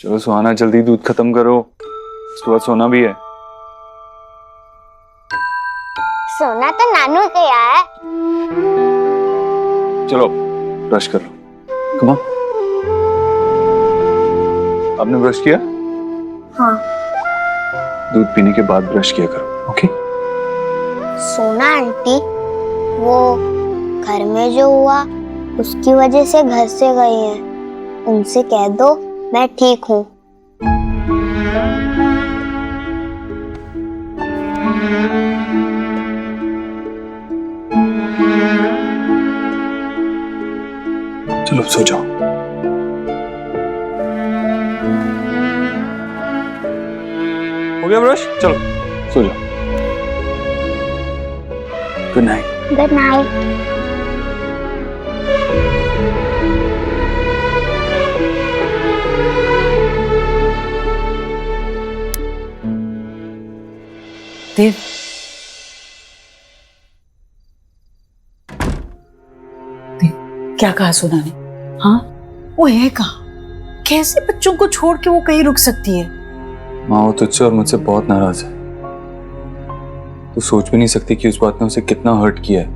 चलो सुहाना, जल्दी दूध खत्म करो, उसके बाद सोना भी है। सोना तो नानू गया है। चलो ब्रश कर लो। Come on. आपने ब्रश किया? हाँ। दूध पीने के बाद ब्रश किया करो, ओके? सोना आंटी, वो घर में जो हुआ उसकी वजह से घर से गई हैं। उनसे कह दो मैं ठीक हूँ। चलो सो जाओ। हो गया ब्रश? चलो सो जाओ। Good night. Good night. Dev, क्या कहा सोना ने? हाँ, वो है कहाँ? कैसे बच्चों को छोड़ के वो कहीं रुक सकती है? माँ, वो तुझसे और मुझसे बहुत नाराज है। तू सोच भी नहीं सकती कि उस बात ने उसे कितना हर्ट किया है।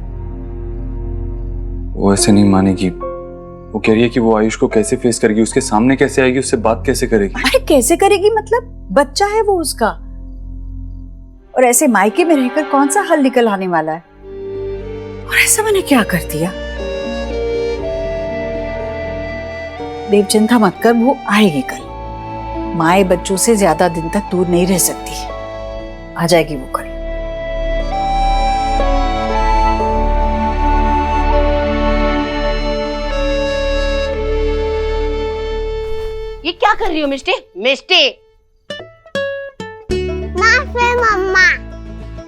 वो ऐसे नहीं मानेगी। वो कह रही है कि वो आयुष को कैसे फेस करेगी, उसके सामने कैसे आएगी, उससे बात कैसे करेगी। अरे कैसे करेगी मतलब? बच्चा है वो उसका, और ऐसे मायके में रहकर कौन सा हल निकल आने वाला है? और ऐसा मैंने क्या कर दिया? देव, चिंता मत कर, वो आएगी कल। माए बच्चों से ज्यादा दिन तक दूर नहीं रह सकती, आ जाएगी वो कल। ये क्या कर रही हो मिष्टी? मिष्टी, माफ है मम्मा।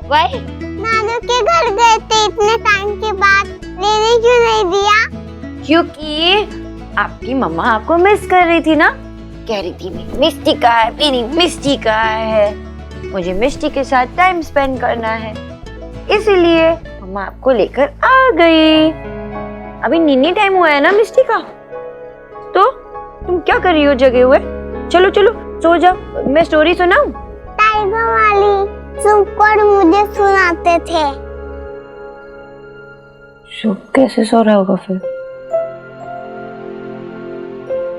वही नानू के घर गए थे इतने टाइम के बाद, लेने क्यों नहीं दिया? क्योंकि आपकी मम्मा आपको मिस कर रही थी ना। कह रही थी मिष्टी का है, मेरी मिष्टी का है, मुझे मिष्टी के साथ टाइम स्पेंड करना है, इसीलिए मम्मा आपको लेकर आ गई। अभी नीनी टाइम हुआ है ना मिष्टी का, तो तुम क्या कर रही हो जगे हुए? चलो चलो सो जाओ, मैं स्टोरी सुनाऊं? टाइगर वाली सुपर मुझे सुनाते थे। शुभ कैसे सो रहा होगा फिर?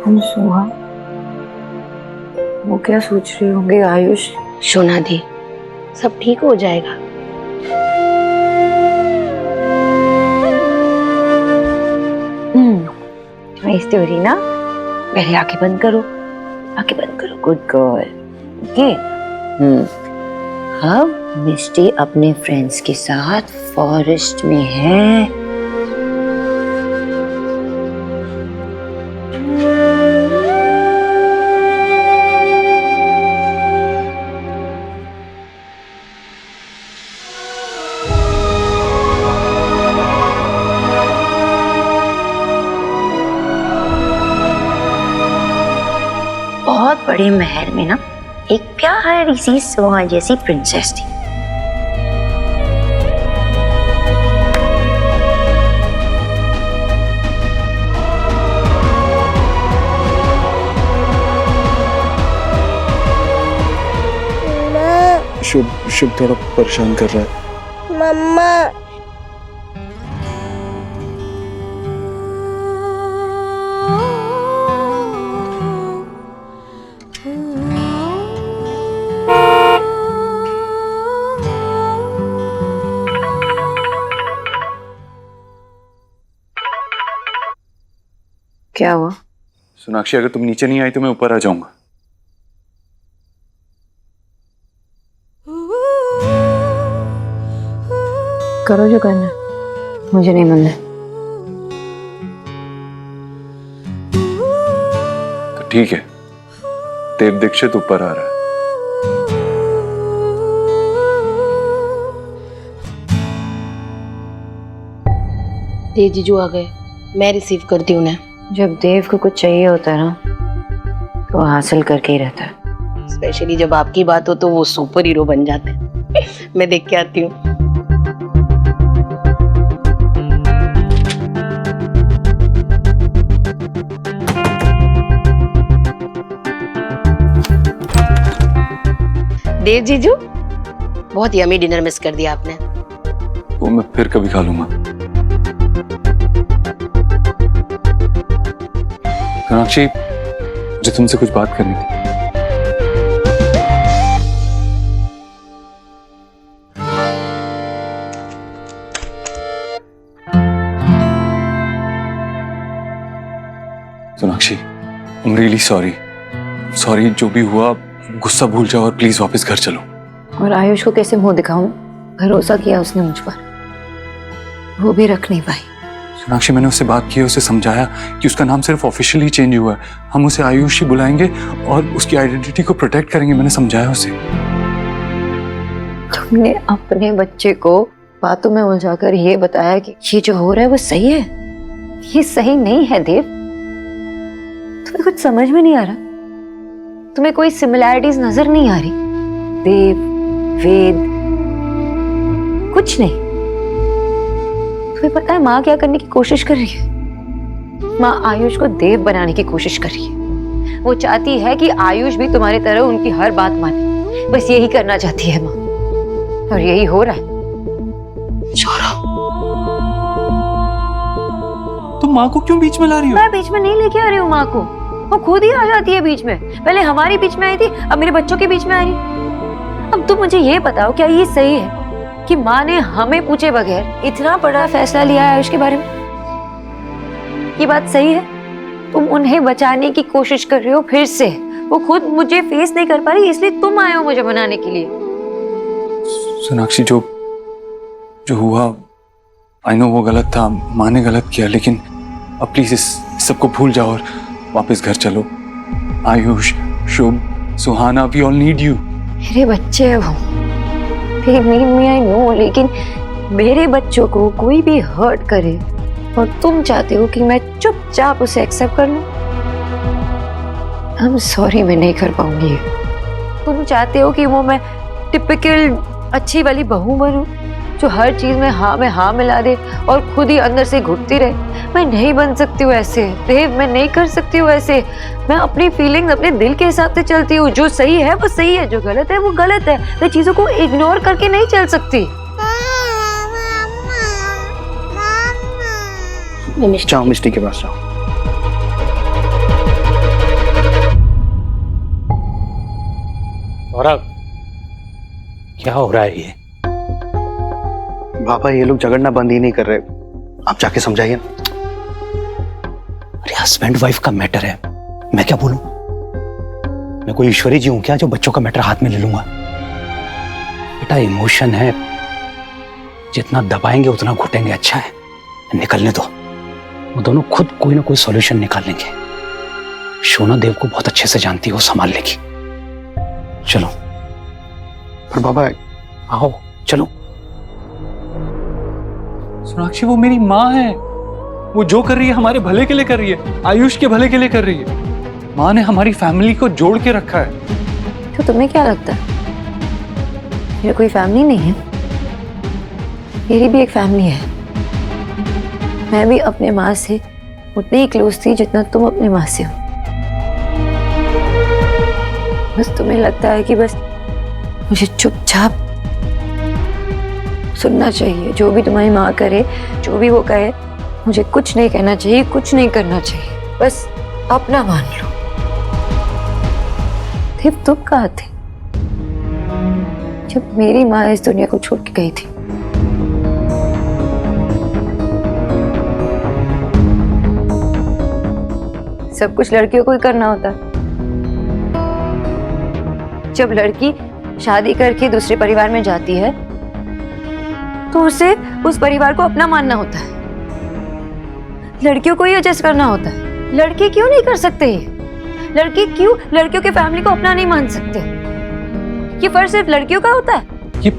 हम सुहा, वो क्या सोच रहे होंगे? आयुष, सोना दी, सब ठीक हो जाएगा। तुम्हारी स्टोरी ना, पहले आंखें बंद करो, आंखें बंद करो, गुड गर्ल। ओके। अब मिष्टी अपने फ्रेंड्स के साथ फॉरेस्ट में है। बहुत बड़े महल में ना एक प्यारी सी सोहा जैसी प्रिंसेस थी। शुभ शुभ थोड़ा परेशान कर रहा है। मम्मा, क्या हुआ? सोनाक्षी, अगर तुम नीचे नहीं आई तो मैं ऊपर आ जाऊंगा। करो जो करना, मुझे नहीं मन है। तो ठीक है, देव दीक्षित ऊपर आ रहा है। देव जीजू आ गए, मैं रिसीव करती हूँ उन्हें। जब देव को कुछ चाहिए होता है ना, तो हासिल करके ही रहता है। स्पेशली जब आपकी बात हो तो वो सुपर हीरो बन जाते हैं। मैं देख के आती हूँ। देव जीजू, बहुत यमी डिनर मिस कर दिया आपने। वो मैं फिर कभी खा लूंगा। सोनाक्षी, मुझे तुमसे कुछ बात करनी थी। Sonakshi, I'm really sorry. Sorry, जो भी हुआ गुस्सा भूल जाओ और प्लीज वापस घर चलो। और आयुष को कैसे मुंह दिखाऊं? भरोसा किया उसने मुझ पर, वो भी रख नहीं पाई। सोनाक्षी, मैंने उससे बात की, उसे समझाया कि उसका नाम सिर्फ ऑफिशियली चेंज हुआ है, हम उसे आयुष ही बुलाएंगे और उसकी आइडेंटिटी को प्रोटेक्ट करेंगे। मैंने समझाया उसे। तुमने अपने बच्चे को बातों में उलझाकर ये बताया कि ये जो हो रहा है वो सही है। ये सही नहीं है देव। तुम्हें कुछ समझ में नहीं आ रहा? तुम्हें कोई सिमिलैरिटीज नजर नहीं आ रही? देव, वेद, कुछ नहीं। तुम्हें पता है माँ क्या करने की कोशिश कर रही है? माँ आयुष को देव बनाने की कोशिश कर रही है। वो चाहती है कि आयुष भी तुम्हारी तरह उनकी हर बात माने। बस यही करना चाहती है माँ, और यही हो रहा है। तुम माँ को क्यों बीच में ला रही हो? मैं बीच में नहीं लेके आ रही हूँ माँ को, वो खुद ही आ जाती है बीच में। पहले हमारी बीच में आई थी, अब मेरे बच्चों के बीच में आ रही। अब तुम मुझे ये बताओ, क्या ये सही है कि माँ ने हमें पूछे बगैर इतना बड़ा फैसला लिया है आयुष के बारे में? ये बात सही है? तुम उन्हें बचाने की कोशिश कर रहे हो फिर से। वो खुद मुझे फेस नहीं कर पा रही, इसलिए तुम आए हो मुझे बनाने के लिए। सोनाक्षी, जो हुआ आई नो वो गलत था, माँ ने गलत किया, लेकिन अब प्लीज इस सबको भूल जाओ और वापस घर चलो। आयुष, शुभ, सुहाना, वी ऑल नीड यू। मेरे बच्चे हैं वो, they need me, I know, लेकिन मेरे बच्चों को कोई भी हर्ट करे और तुम चाहते हो कि मैं चुपचाप उसे एक्सेप्ट कर लूं? I'm sorry, मैं नहीं कर पाऊंगी। तुम चाहते हो कि वो मैं टिपिकल अच्छी वाली बहू बनूं जो हर चीज में हाँ मिला दे और खुद ही अंदर से घुटती रहे? मैं नहीं बन सकती हूँ ऐसे देव, मैं नहीं कर सकती हूँ ऐसे। मैं अपनी फीलिंग्स अपने दिल के हिसाब से चलती हूँ। जो सही है वो सही है, जो गलत है वो गलत है। मैं चीजों को इग्नोर करके नहीं चल सकती। जाओ मिस्टी के पास जाओ। सौरभ, क्या हो रहा है ये? पापा, ये लोग झगड़ना बंद ही नहीं कर रहे, आप जाके समझाइए। अरे हस्बैंड वाइफ का मैटर है, मैं क्या बोलूं? मैं कोई ईश्वरी जी हूं क्या जो बच्चों का मैटर हाथ में ले लूंगा? बेटा इमोशन है, जितना दबाएंगे उतना घुटेंगे। अच्छा है, निकलने दो, वो दोनों खुद कोई ना कोई सॉल्यूशन निकाल लेंगे। शोना देव को बहुत अच्छे से जानती है, वो संभाल लेगी। चलो। पर पापा, आओ चलो। सोनाक्षी, वो मेरी माँ है, वो जो कर रही है हमारे भले के लिए कर रही है, आयुष के भले के लिए कर रही है। माँ ने हमारी फैमिली को जोड़ के रखा है। तो तुम्हें क्या लगता है मेरी कोई फैमिली नहीं है? मेरी भी एक फैमिली है। मैं भी अपने माँ से उतनी ही क्लोज थी जितना तुम अपने माँ से हो। बस तुम्हें लगता है कि बस मुझे चुपचाप सुनना चाहिए, जो भी तुम्हारी माँ करे, जो भी वो कहे, मुझे कुछ नहीं कहना चाहिए, कुछ नहीं करना चाहिए, बस अपना मान लो। देव, तुम कहाँ थे जब मेरी माँ इस दुनिया को छोड़ के गई थी? सब कुछ लड़कियों को ही करना होता है। जब लड़की शादी करके दूसरे परिवार में जाती है तो उसे उस परिवार को अपना मानना होता है। लड़कियों को ही एडजस्ट करना होता है। लड़के क्यों नहीं कर सकते ये? लड़के क्यों लड़कियों के फैमिली को अपना नहीं मान सकते? ये फर्ज सिर्फ लड़कियों का होता है? ये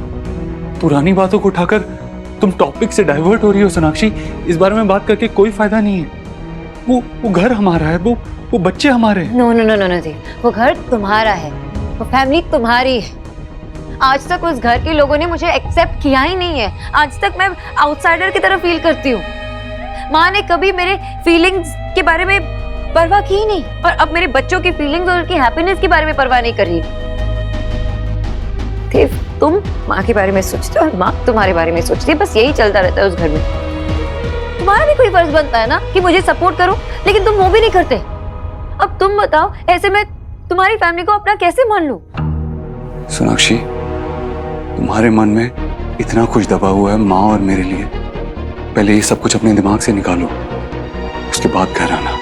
पुरानी बातों को उठाकर तुम टॉपिक से डाइवर्ट हो रही हो सोनाक्षी। इस बारे में बात करके कोई फायदा नहीं है। वो घर हमारा है, वो बच्चे हमारे हैं। No no no no no जी, वो घर तुम्हारा है, वो फैमिली तुम्हारी है। आज तक उस घर के लोगों ने मुझे एक्सेप्ट किया ही नहीं है। आज तक मैं आउटसाइडर की तरह फील करती हूँ। माँ ने कभी मेरे फीलिंग्स के बारे में परवाह की ही नहीं, और अब मेरे बच्चों की फीलिंग्स और उनकी हैप्पीनेस के बारे में परवाह नहीं कर रही। तुम माँ के बारे में सोचते हो और माँ तुम्हारे बारे में सोचती है, बस यही चलता रहता है उस घर में। तुम्हारा भी कोई फर्ज बनता है ना कि मुझे सपोर्ट करो, लेकिन तुम वो भी नहीं करते। अब तुम बताओ, ऐसे में तुम्हारी फैमिली को अपना कैसे मान लूं? सोनाक्षी, तुम्हारे मन में इतना कुछ दबा हुआ है माँ और मेरे लिए, पहले ये सब कुछ अपने दिमाग से निकालो, उसके बाद घर आना।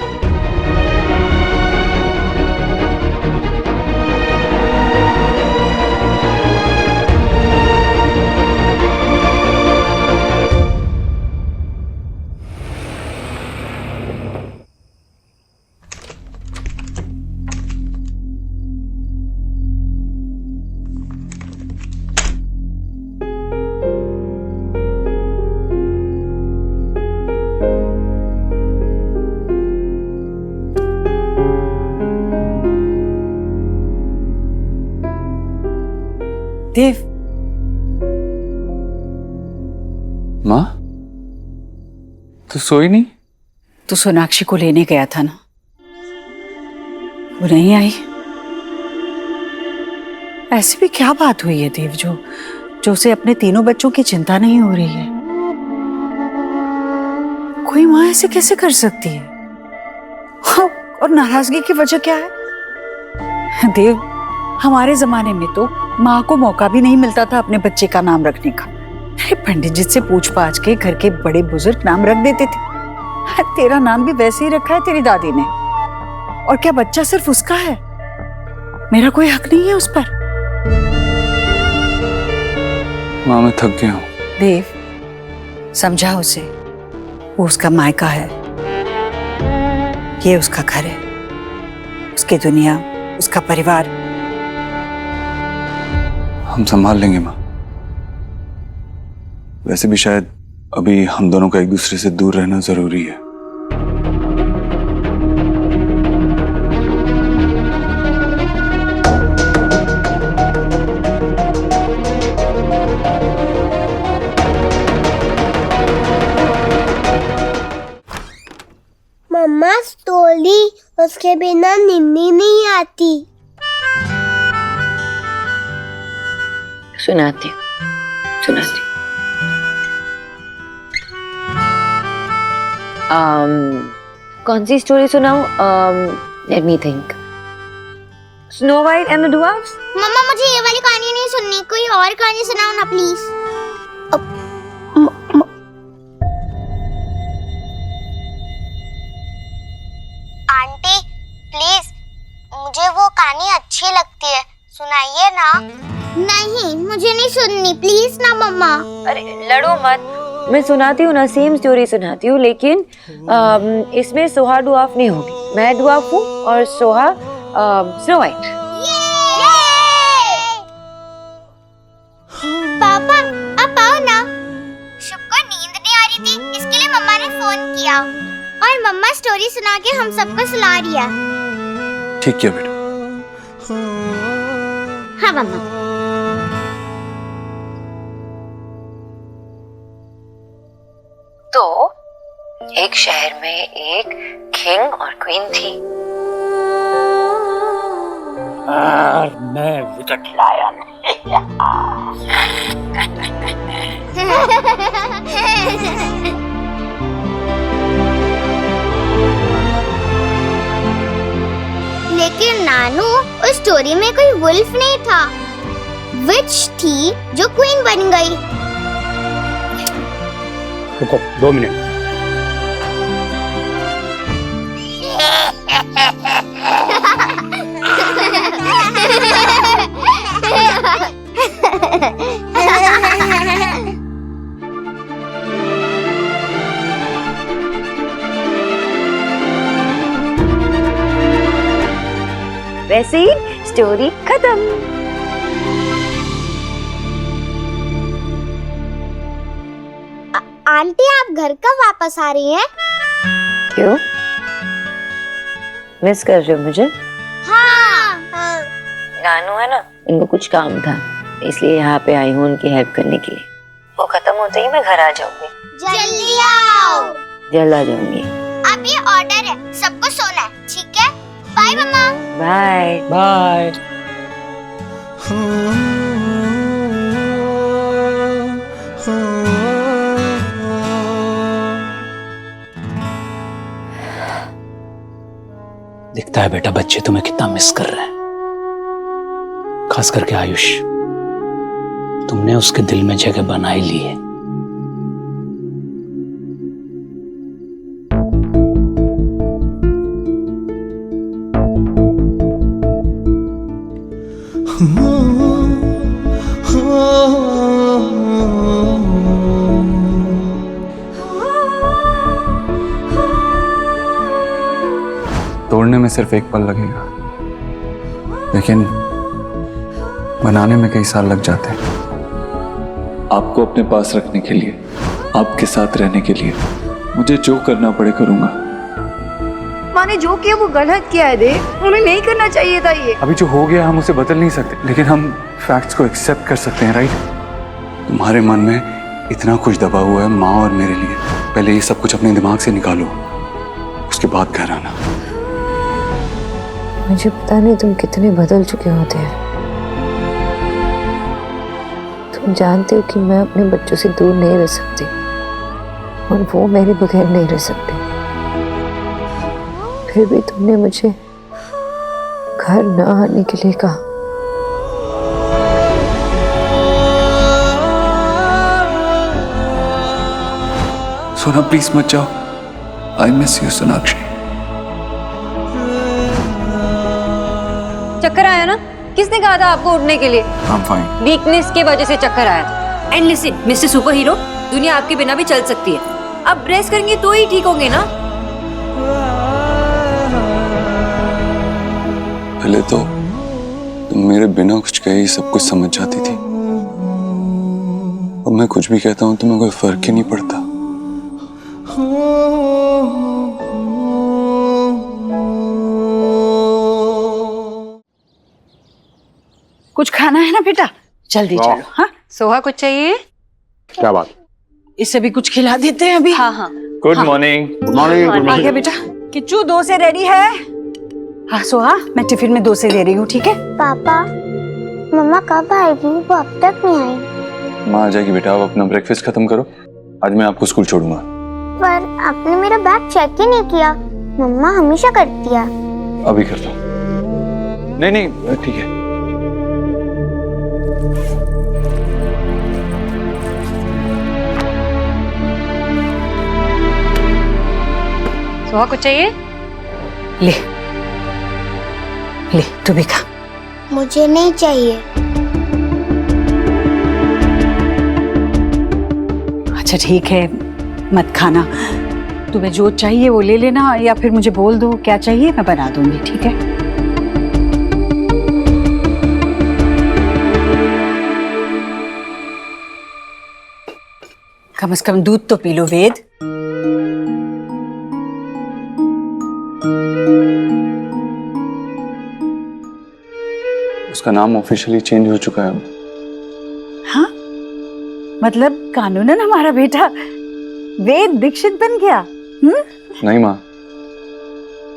देव, माँ, तो सोई नहीं? तू सोनाक्षी को लेने गया था ना, वो नहीं आई। ऐसी भी क्या बात हुई है देव जो उसे अपने तीनों बच्चों की चिंता नहीं हो रही है? कोई माँ ऐसे कैसे कर सकती है? और नाराजगी की वजह क्या है? देव, हमारे जमाने में तो माँ को मौका भी नहीं मिलता था अपने बच्चे का नाम रखने का। अरे पंडित जी से पूछ पाछ के घर के बड़े बुजुर्ग नाम रख देते थे। तेरा नाम भी वैसे ही रखा है तेरी दादी ने। और क्या बच्चा सिर्फ उसका है? मेरा कोई हक नहीं है उस पर? माँ, मैं थक गया हूँ। देव, समझा उसे, वो उसका मायका है, ये उसका घर है, उसकी दुनिया, उसका परिवार। हम संभाल लेंगे माँ। वैसे भी शायद अभी हम दोनों का एक दूसरे से दूर रहना जरूरी है। मम्मा, स्टोरी उसके बिना नींद नहीं आती। सुनाती हूँ। कौन सी स्टोरी सुनाऊं? Let me think. Snow white and the dwarfs. Mama, मुझे ये वाली कहानी नहीं सुननी, कोई और कहानी सुनाओ ना प्लीज। आंटी प्लीज, मुझे वो कहानी अच्छी लगती है, सुनाइए ना। नहीं, मुझे नहीं सुननी, प्लीज ना मम्मा। अरे लड़ो मत, मैं सुनाती हूँ ना, सेम स्टोरी सुनाती हूँ, लेकिन इसमें सोहा ड्वार्फ नहीं होगी। मैं ड्वार्फ हूँ और सोहा स्नो वाइट। पापा, आप आओ ना। शुभ को नींद नहीं आ रही थी, इसके लिए मम्मा ने फोन किया और मम्मा स्टोरी सुना के हम सबको सुला रही है। ठीक किया बेटा। हाँ मम्मा। तो एक शहर में एक किंग और क्वीन थी। और मैं विकट लाया लेकिन नानू, उस स्टोरी में कोई वुल्फ नहीं था, विच थी जो क्वीन बन गई। रुको 2 मिनट। वैसे ही स्टोरी खत्म। आंटी, आप घर कब वापस आ रही हैं? क्यों? मिस कर रहे हो मुझे? हाँ। नानू है ना, इनको कुछ काम था, इसलिए यहाँ पे आई हूँ उनकी हेल्प करने के लिए। वो खत्म होते ही मैं घर आ जाऊंगी। जल्दी आओ। जल्द आ जाऊंगी। अब ये ऑर्डर है, सबको सोना है, ठीक है? Bye mama. Bye bye. दिखता है बेटा बच्चे तुम्हें कितना मिस कर रहे हैं, खास करके आयुष। तुमने उसके दिल में जगह बना ही ली है। तोड़ने में सिर्फ एक पल लगेगा, लेकिन बनाने में कई साल लग जाते हैं। आपको अपने पास रखने के लिए, आपके साथ रहने के लिए मुझे जो करना पड़े करूंगा। माँ ने जो किया वो गलत किया है देव, उन्हें नहीं करना चाहिए था ये। अभी जो हो गया हम उसे बदल नहीं सकते, लेकिन हम फैक्ट्स को एक्सेप्ट कर सकते हैं, राइट? तुम्हारे मन में इतना कुछ दबा हुआ है माँ और मेरे लिए। पहले ये सब कुछ अपने दिमाग से निकालो, उसके बाद घर आना। मुझे पता नहीं तुम कितने बदल चुके होते हैं। तुम जानते हो कि मैं अपने बच्चों से दूर नहीं रह सकती और वो मेरे बगैर नहीं रह सकते। फिर भी तुमने मुझे घर न आने के लिए कहा। सोना प्लीज मत जाओ। I miss you Sonakshi. चक्कर आया ना? किसने कहा था आपको उठने के लिए? I'm fine. वीकनेस की वजह से चक्कर आया था। And listen mister super hero, दुनिया आपके बिना भी चल सकती है। अब रेस्ट करेंगे तो ही ठीक होंगे ना। पहले तो तुम मेरे बिना कुछ कहे ही सब कुछ समझ जाती थी। अब मैं कुछ भी कहता हूँ तुम्हें कोई फर्क ही नहीं पड़ता। कुछ खाना है ना बेटा? जल्दी चलो। हाँ, सोहा कुछ चाहिए? क्या बात? इसे भी कुछ खिला देते हैं अभी। हाँ हाँ। Good morning. Good morning. आ गया बेटा। किच्चू डोसे रेडी है? हाँ सोहा, मैं टिफिन में डोसे दे रही हूँ, ठीक है? पापा, मम्मा कब आएगी? वो अब तक नहीं आई। माँ आ जाएगी बेटा, आप अपना ब्रेकफास्ट खत्म करो, आज मैं आपको स्कूल छोड़ूंगा। पर आपने मेरा बैग चेक ही नहीं किया। मम्मा हमेशा करती है। अभी करता हूँ। नहीं नहीं ठीक है। सोहा कुछ चाहिए? ले ले, तू भी खा। मुझे नहीं चाहिए। अच्छा ठीक है, मत खाना। तुम्हें जो चाहिए वो ले लेना, या फिर मुझे बोल दो क्या चाहिए, मैं बना दूंगी, ठीक है? कम से कम दूध तो पी लो वेद। उसका नाम ऑफिशियली चेंज हो चुका है। हाँ, मतलब कानूनन हमारा बेटा वेद दीक्षित बन गया? नहीं माँ,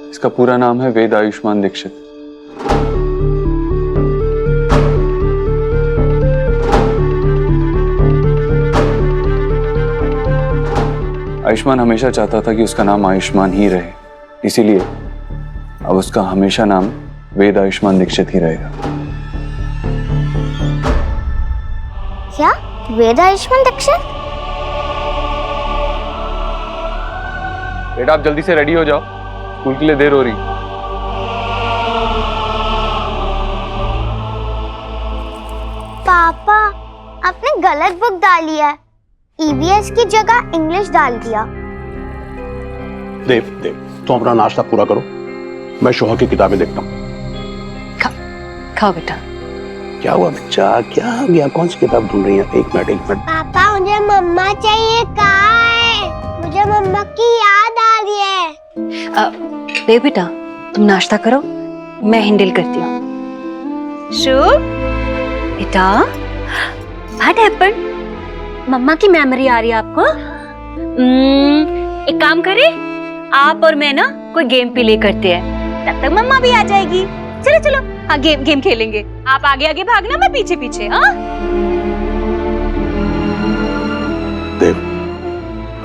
इसका पूरा नाम है वेद आयुष्मान दीक्षित। आयुष्मान हमेशा चाहता था कि उसका नाम आयुष्मान ही रहे, इसीलिए अब उसका हमेशा नाम वेद आयुष्मान दीक्षित ही रहेगा। क्या? वेद आयुष्मान दीक्षित? बेटा आप जल्दी से रेडी हो जाओ, स्कूल के लिए देर हो रही। पापा, आपने गलत बुक डाली है। ईवीएस की जगह इंग्लिश डाल दिया। देव देव, तुम अपना नाश्ता पूरा करो, मैं शोहा की किताबें देखता हूँ। खाओ बेटा। क्या हुआ बच्चा, क्या आ गया? कौन सी किताब ढूंढ रही है? एक मिनट। पापा मुझे मम्मा चाहिए। कहाँ है? मुझे मम्मा की याद आ रही है। देव बेटा तुम नाश्ता करो, मैं हैंडल करती हूँ। शुभ बेटा, व्हाट हैपेंड? मम्मा की मेमोरी आ रही है आपको? एक काम करें, आप और मैं ना कोई गेम प्ले करते हैं, तब तक मम्मा भी आ जाएगी। चलो चलो, हाँ गेम खेलेंगे। आप आगे आगे भागना, मैं पीछे पीछे। हाँ देव,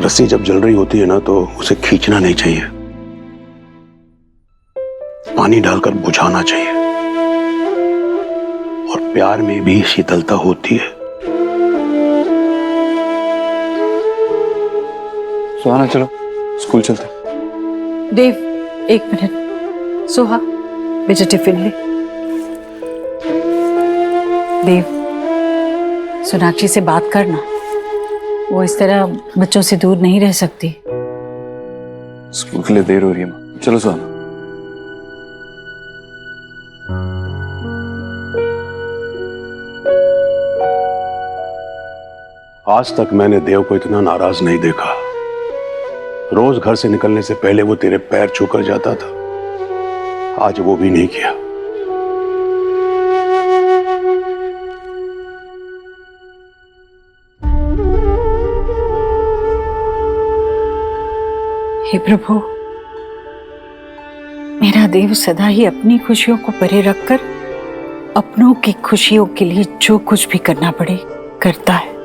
रस्सी जब जल रही होती है ना तो उसे खींचना नहीं चाहिए। पानी डालकर बुझाना चाहिए, और प्यार में भी शीतलता होती है। सुहाना चलो स्कूल चलते। देव, एक मिनट। सोहा, बेटा टिफिन ले। देव, सोनाक्षी से बात करना, वो इस तरह बच्चों से दूर नहीं रह सकती। स्कूल के लिए देर हो रही है माँ, चलो सुहाना। आज तक मैंने देव को इतना नाराज नहीं देखा। रोज घर से निकलने से पहले वो तेरे पैर छूकर जाता था, आज वो भी नहीं किया। हे प्रभु, मेरा देव सदा ही अपनी खुशियों को परे रखकर अपनों की खुशियों के लिए जो कुछ भी करना पड़े करता है।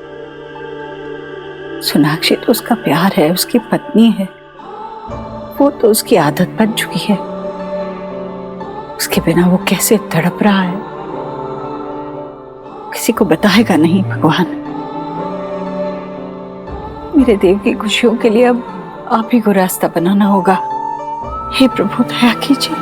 सोनाक्षी तो उसका प्यार है, उसकी पत्नी है, वो तो उसकी आदत बन चुकी है। उसके बिना वो कैसे तड़प रहा है, किसी को बताएगा नहीं भगवान। मेरे देव की खुशियों के लिए अब आप ही को रास्ता बनाना होगा। हे प्रभु, दया कीजिए।